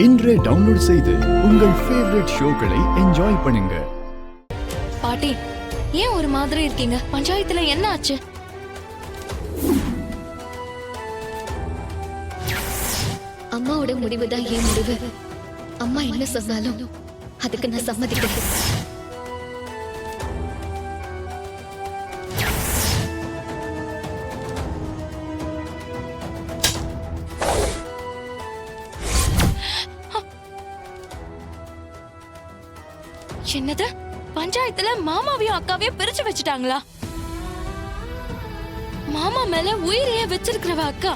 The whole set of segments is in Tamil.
இன்றே டவுன்லோட் செய்து உங்கள் ஃபேவரட் ஷோக்களை என்ஜாய் பண்ணுங்க. பாட்டி, ஏன் ஒரு மாதிரி இருக்கீங்க? பஞ்சாயத்துல என்ன ஆச்சு? அம்மாவோட முடிவுதான் ஏன் முடிவு. அம்மா என்ன சொன்னாலும் அதுக்கு நான் சம்மதிக்கிறேன். என்னது? பஞ்சாயத்துல மாமாவையும் அக்காவையும் பிரிச்சு வச்சுட்டாங்களா? மாமா மேல உயிரையே வச்சிருக்கிறவ அக்கா,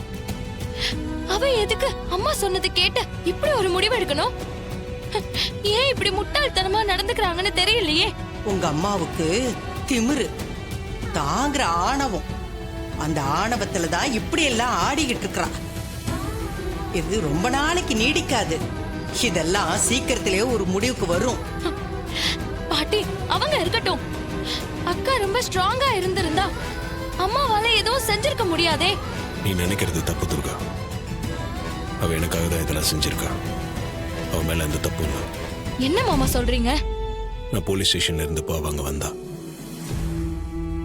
அவ எதுக்கு அம்மா சொன்னது கேட்டு இப்படி ஒரு முடிவு எடுக்கணும்? ஏன் இப்படி முட்டாள்தனமா நடந்துக்கிறாங்கன்னு தெரியலையே. உங்க அம்மாவுக்கு திமிரு தாங்குற ஆணவம், அந்த ஆணவத்துலதான் இப்படி எல்லாம் ஆடிக்கிட்டு இருக்கா. இது ரொம்ப நாளைக்கு நீடிக்காது. இதெல்லாம் சீக்கிரத்திலே ஒரு முடிவுக்கு வரும். பாட்டி, அவங்க இருக்கட்டும். அக்கா ரொம்ப ஸ்ட்ராங்கா இருந்திருந்தா அம்மாவால எதுவும் செஞ்சிருக்க முடியாதே. நீ நினைக்கிறது தப்பு துர்கா. அவ எனக்காக தான் இதெல்லாம் செஞ்சிருக்கா. அவ மேல எந்த தப்பு இல்லை. என்ன மாமா சொல்றீங்க? நான் போலீஸ் ஸ்டேஷன்ல இருந்தப்போ அவங்க வந்தா.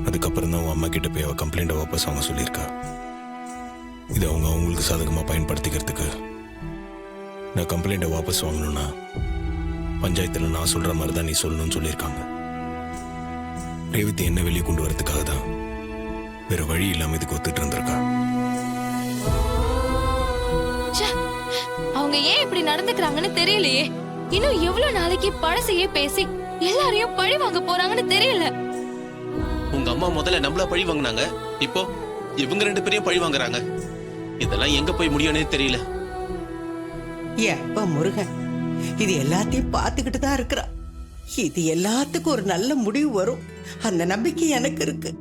அதுக்கப்புறம் தான் உன் அம்மா கிட்ட போய் அவ கம்ப்ளைண்ட்டை வாபஸ் அவங்க சொல்லியிருக்கா. இது அவங்க அவங்களுக்கு சாதகமா பயன்படுத்திக்கிறதுக்கு. நான் கம்ப்ளைண்ட்டை வாபஸ் வாங்கணும்னா பஞ்சாயத்துல நான் சொல்ற மாதிரி தான் நீ சொல்லணும்னு சொல்லியிருக்காங்க. ரேவதி என்ன வெளியே கொண்டு வரதுக்காக தான். வேற வழி இல்லாம இதுக்கு ஒத்துட்டு இருந்திருக்கா. அவங்க ஏன் இப்படி நடந்துக்கிறாங்கன்னு தெரியலையே. இன்னும் எவ்வளவு நாளைக்கு பழசையே பேசி எல்லாரையும் பழி வாங்க போறாங்கன்னு தெரியல. உங்க அம்மா முதல்ல நம்மள பழி வாங்கினாங்க, இப்போ இவங்க ரெண்டு பேரையும் பழி வாங்குறாங்க. இதெல்லாம் எங்க போய் முடியும்னே தெரியல. எப்ப முருகன் இது எல்லாத்தையும் பார்த்துக்கிட்டு தான் இருக்கிறா. இது எல்லாத்துக்கும் ஒரு நல்ல முடிவு வரும், அந்த நம்பிக்கை எனக்கு இருக்கு.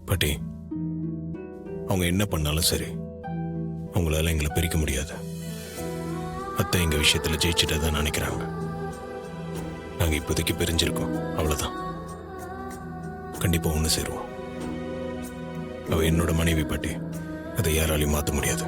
பாட்டி, அவங்க என்ன பண்ணாலும் சரி, அவங்களால எங்களை பிரிக்க முடியாது. அத்தை எங்க விஷயத்துல ஜெயிச்சுட்டு தான் நினைக்கிறாங்க. நாங்க இப்போதைக்கு பிரிஞ்சிருக்கோம், அவ்வளவுதான். கண்டிப்பா ஒண்ணு சேருவோம். அவ என்னோட மனைவி பாட்டி, அதை யாராலையும் மாத்த முடியாது.